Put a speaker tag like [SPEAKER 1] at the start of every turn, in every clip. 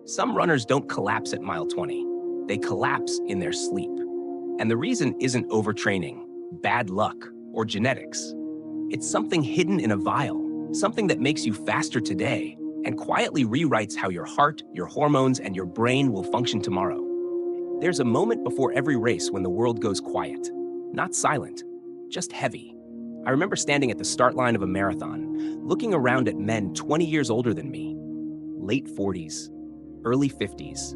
[SPEAKER 1] Some runners don't collapse at mile 20. They collapse in their sleep. And the reason isn't overtraining, bad luck, or genetics. It's something hidden in a vial, something that makes you faster today and quietly rewrites how your heart, your hormones, and your brain will function tomorrow. There's a moment before every race when the world goes quiet. Not silent, just heavy. I remember standing at the start line of a marathon, looking around at men 20 years older than me. Late 40s, early 50s,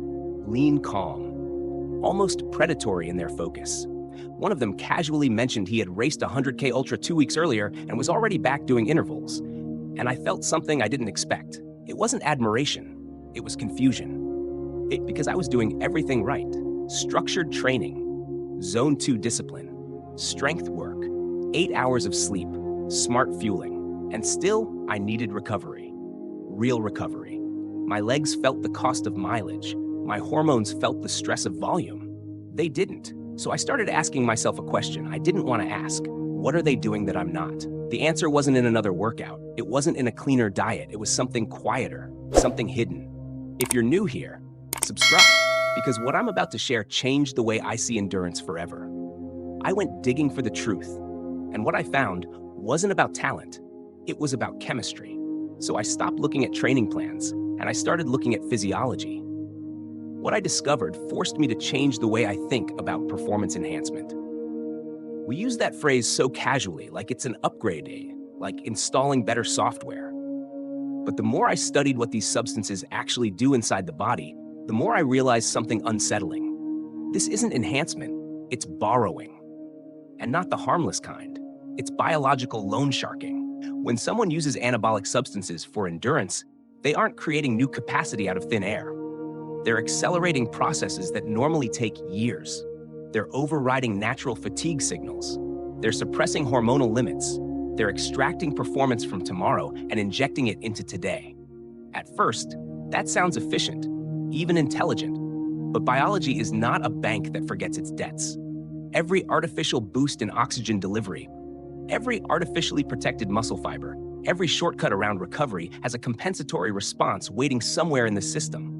[SPEAKER 1] lean calm, almost predatory in their focus. One of them casually mentioned he had raced a 100K Ultra 2 weeks earlier and was already back doing intervals. And I felt something I didn't expect. It wasn't admiration, it was confusion. Because I was doing everything right. Structured training, zone 2 discipline, strength work, 8 hours of sleep, smart fueling, and still I needed recovery. Real recovery. My legs felt the cost of mileage. My hormones felt the stress of volume. They didn't. So I started asking myself a question I didn't want to ask. What are they doing that I'm not? The answer wasn't in another workout. It wasn't in a cleaner diet. It was something quieter, something hidden. If you're new here, subscribe, because what I'm about to share changed the way I see endurance forever. I went digging for the truth, and what I found wasn't about talent. It was about chemistry. So I stopped looking at training plans, and I started looking at physiology. What I discovered forced me to change the way I think about performance enhancement. We use that phrase so casually, like it's an upgrade day, like installing better software. But the more I studied what these substances actually do inside the body, the more I realized something unsettling. This isn't enhancement, it's borrowing. And not the harmless kind. It's biological loan sharking. When someone uses anabolic substances for endurance, they aren't creating new capacity out of thin air. They're accelerating processes that normally take years. They're overriding natural fatigue signals. They're suppressing hormonal limits. They're extracting performance from tomorrow and injecting it into today. At first, that sounds efficient, even intelligent. But biology is not a bank that forgets its debts. Every artificial boost in oxygen delivery, every artificially protected muscle fiber, every shortcut around recovery has a compensatory response waiting somewhere in the system.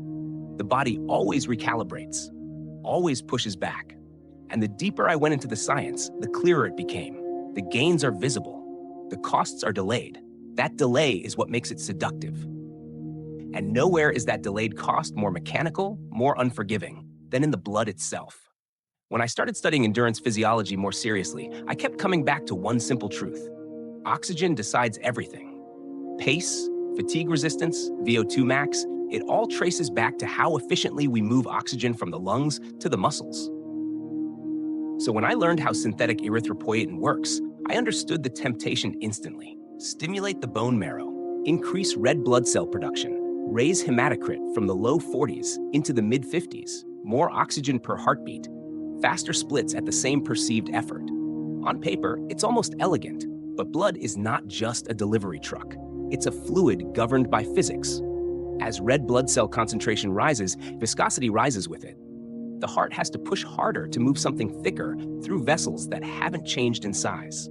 [SPEAKER 1] The body always recalibrates, always pushes back. And the deeper I went into the science, the clearer it became. The gains are visible. The costs are delayed. That delay is what makes it seductive. And nowhere is that delayed cost more mechanical, more unforgiving than in the blood itself. When I started studying endurance physiology more seriously, I kept coming back to one simple truth. Oxygen decides everything. Pace, fatigue resistance, VO2 max, it all traces back to how efficiently we move oxygen from the lungs to the muscles. So when I learned how synthetic erythropoietin works, I understood the temptation instantly. Stimulate the bone marrow, increase red blood cell production, raise hematocrit from the low 40s into the mid 50s, more oxygen per heartbeat, faster splits at the same perceived effort. On paper, it's almost elegant, but blood is not just a delivery truck. It's a fluid governed by physics. As red blood cell concentration rises, viscosity rises with it. The heart has to push harder to move something thicker through vessels that haven't changed in size.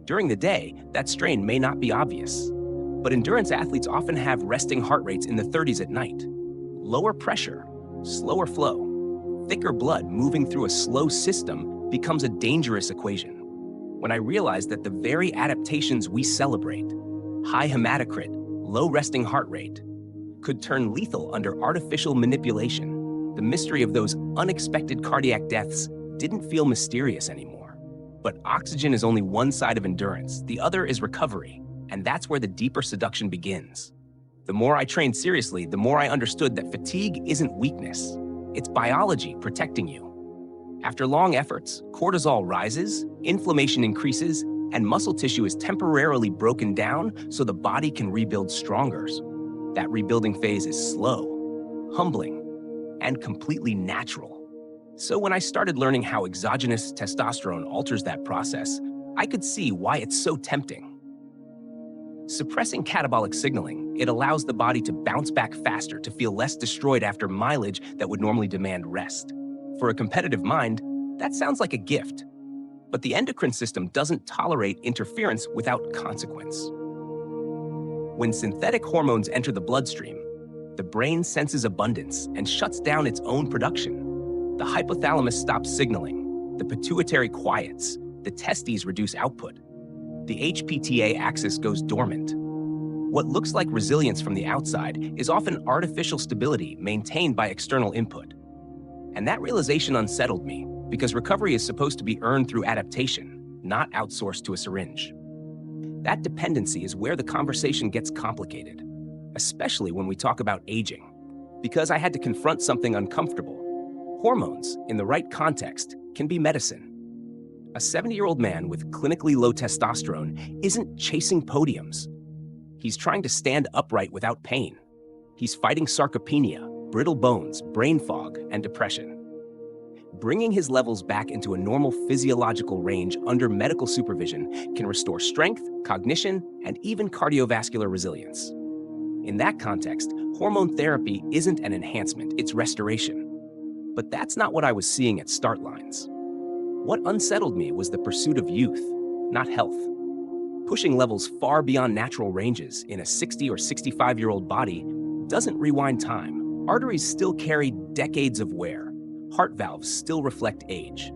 [SPEAKER 1] During the day, that strain may not be obvious, but endurance athletes often have resting heart rates in the 30s at night. Lower pressure, slower flow, thicker blood moving through a slow system becomes a dangerous equation. When I realized that the very adaptations we celebrate, high hematocrit, low resting heart rate, could turn lethal under artificial manipulation, the mystery of those unexpected cardiac deaths didn't feel mysterious anymore. But oxygen is only one side of endurance. The other is recovery, and that's where the deeper seduction begins. The more I trained seriously, the more I understood that fatigue isn't weakness. It's biology protecting you. After long efforts, cortisol rises, inflammation increases, and muscle tissue is temporarily broken down so the body can rebuild stronger. That rebuilding phase is slow, humbling, and completely natural. So when I started learning how exogenous testosterone alters that process, I could see why it's so tempting. Suppressing catabolic signaling, it allows the body to bounce back faster, to feel less destroyed after mileage that would normally demand rest. For a competitive mind, that sounds like a gift. But the endocrine system doesn't tolerate interference without consequence. When synthetic hormones enter the bloodstream, The brain senses abundance and shuts down its own production. The hypothalamus stops signaling, the pituitary quiets, the testes reduce output. The HPTA axis goes dormant. What looks like resilience from the outside is often artificial stability maintained by external input. And that realization unsettled me, because recovery is supposed to be earned through adaptation, not outsourced to a syringe. That dependency is where the conversation gets complicated, especially when we talk about aging, because I had to confront something uncomfortable. Hormones, in the right context, can be medicine. A 70-year-old man with clinically low testosterone isn't chasing podiums. He's trying to stand upright without pain. He's fighting sarcopenia, brittle bones, brain fog, and depression. Bringing his levels back into a normal physiological range under medical supervision can restore strength, cognition, and even cardiovascular resilience. In that context, hormone therapy isn't an enhancement, it's restoration. But that's not what I was seeing at start lines. What unsettled me was the pursuit of youth, not health. Pushing levels far beyond natural ranges in a 60 or 65-year-old body doesn't rewind time. Arteries still carry decades of wear. Heart valves still reflect age.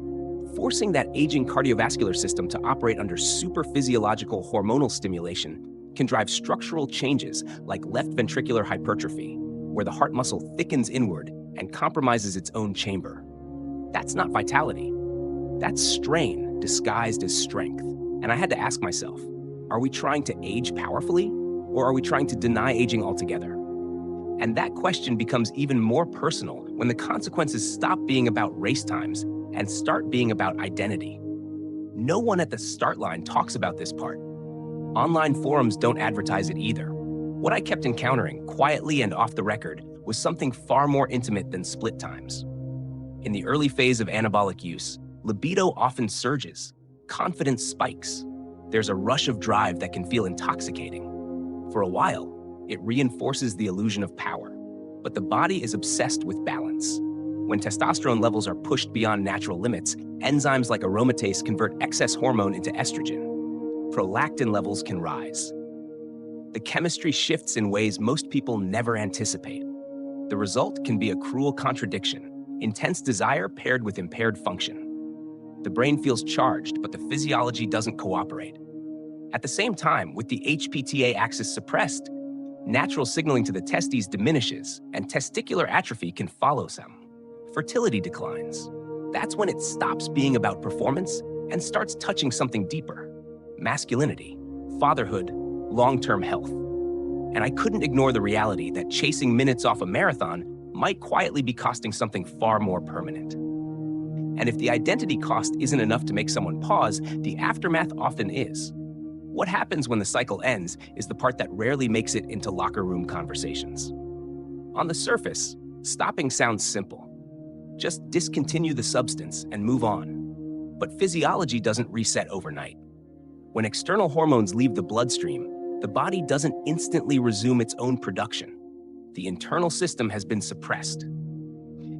[SPEAKER 1] Forcing that aging cardiovascular system to operate under super-physiological hormonal stimulation can drive structural changes like left ventricular hypertrophy, where the heart muscle thickens inward and compromises its own chamber. That's not vitality. That's strain disguised as strength. And I had to ask myself, are we trying to age powerfully, or are we trying to deny aging altogether? And that question becomes even more personal when the consequences stop being about race times and start being about identity. No one at the start line talks about this part. Online forums don't advertise it either. What I kept encountering, quietly and off the record, was something far more intimate than split times. In the early phase of anabolic use, libido often surges, confidence spikes. There's a rush of drive that can feel intoxicating. For a while, it reinforces the illusion of power, but the body is obsessed with balance. When testosterone levels are pushed beyond natural limits, enzymes like aromatase convert excess hormone into estrogen. Prolactin levels can rise. The chemistry shifts in ways most people never anticipate. The result can be a cruel contradiction: intense desire paired with impaired function. The brain feels charged, but the physiology doesn't cooperate. At the same time, with the HPTA axis suppressed, natural signaling to the testes diminishes, and testicular atrophy can follow some. Fertility declines. That's when it stops being about performance and starts touching something deeper: masculinity, fatherhood, long-term health. And I couldn't ignore the reality that chasing minutes off a marathon might quietly be costing something far more permanent. And if the identity cost isn't enough to make someone pause, the aftermath often is. What happens when the cycle ends is the part that rarely makes it into locker room conversations. On the surface, stopping sounds simple. Just discontinue the substance and move on. But physiology doesn't reset overnight. When external hormones leave the bloodstream, the body doesn't instantly resume its own production. The internal system has been suppressed,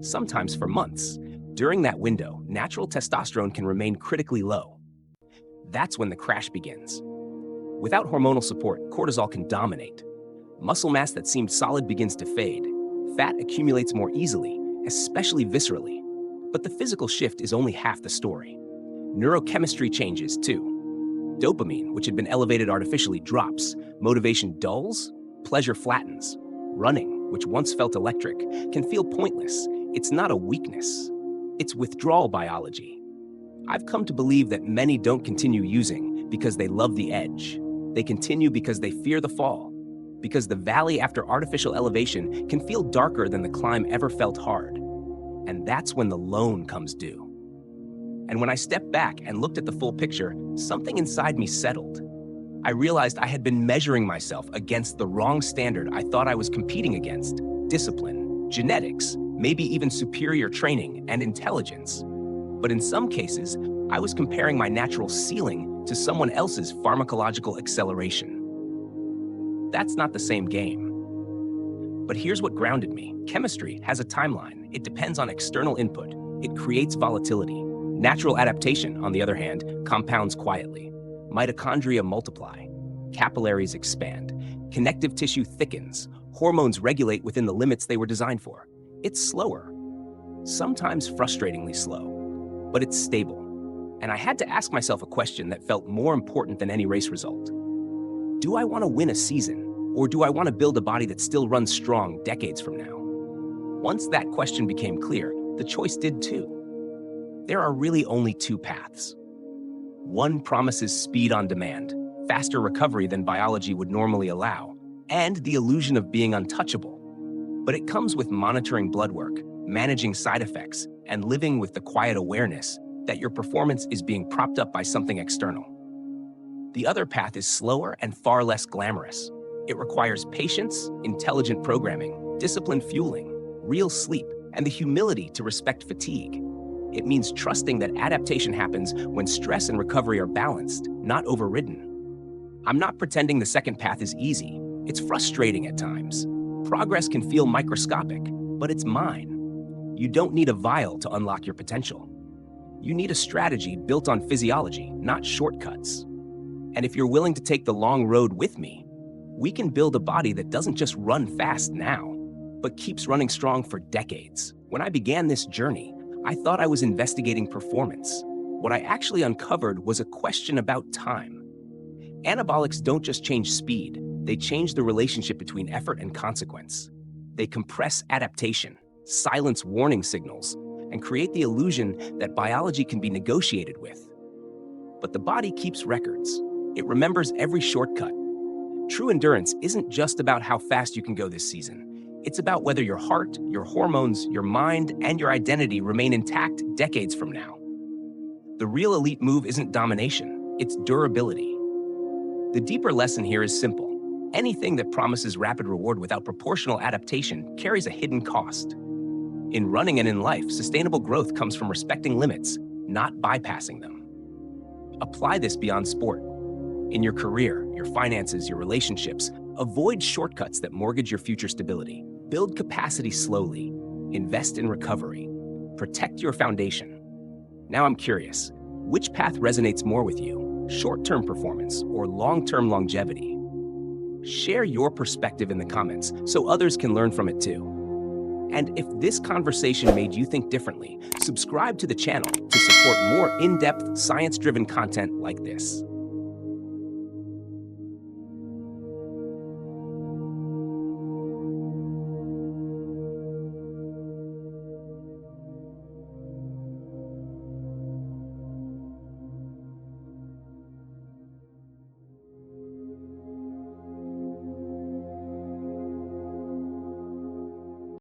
[SPEAKER 1] sometimes for months. During that window, natural testosterone can remain critically low. That's when the crash begins. Without hormonal support, cortisol can dominate. Muscle mass that seemed solid begins to fade. Fat accumulates more easily, especially viscerally. But the physical shift is only half the story. Neurochemistry changes too. Dopamine, which had been elevated artificially, drops. Motivation dulls, pleasure flattens. Running, which once felt electric, can feel pointless. It's not a weakness. It's withdrawal biology. I've come to believe that many don't continue using because they love the edge. They continue because they fear the fall, because the valley after artificial elevation can feel darker than the climb ever felt hard. And that's when the loan comes due. And when I stepped back and looked at the full picture, something inside me settled. I realized I had been measuring myself against the wrong standard I thought I was competing against: discipline, genetics, maybe even superior training and intelligence. But in some cases, I was comparing my natural ceiling to someone else's pharmacological acceleration. That's not the same game. But here's what grounded me. Chemistry has a timeline. It depends on external input. It creates volatility. Natural adaptation, on the other hand, compounds quietly. Mitochondria multiply. Capillaries expand. Connective tissue thickens. Hormones regulate within the limits they were designed for. It's slower, sometimes frustratingly slow, but it's stable. And I had to ask myself a question that felt more important than any race result. Do I want to win a season, or do I want to build a body that still runs strong decades from now? Once that question became clear, the choice did too. There are really only two paths. One promises speed on demand, faster recovery than biology would normally allow, and the illusion of being untouchable. But it comes with monitoring blood work, managing side effects, and living with the quiet awareness that your performance is being propped up by something external. The other path is slower and far less glamorous. It requires patience, intelligent programming, disciplined fueling, real sleep, and the humility to respect fatigue. It means trusting that adaptation happens when stress and recovery are balanced, not overridden. I'm not pretending the second path is easy. It's frustrating at times. Progress can feel microscopic, but it's mine. You don't need a vial to unlock your potential. You need a strategy built on physiology, not shortcuts. And if you're willing to take the long road with me, we can build a body that doesn't just run fast now, but keeps running strong for decades. When I began this journey, I thought I was investigating performance. What I actually uncovered was a question about time. Anabolics don't just change speed, they change the relationship between effort and consequence. They compress adaptation, silence warning signals, and create the illusion that biology can be negotiated with. But the body keeps records. It remembers every shortcut. True endurance isn't just about how fast you can go this season. It's about whether your heart, your hormones, your mind, and your identity remain intact decades from now. The real elite move isn't domination, it's durability. The deeper lesson here is simple. Anything that promises rapid reward without proportional adaptation carries a hidden cost. In running and in life, sustainable growth comes from respecting limits, not bypassing them. Apply this beyond sport. In your career, your finances, your relationships, avoid shortcuts that mortgage your future stability. Build capacity slowly. Invest in recovery. Protect your foundation. Now I'm curious, which path resonates more with you? Short-term performance or long-term longevity? Share your perspective in the comments so others can learn from it too. And if this conversation made you think differently, subscribe to the channel to support more in-depth, science-driven content like this.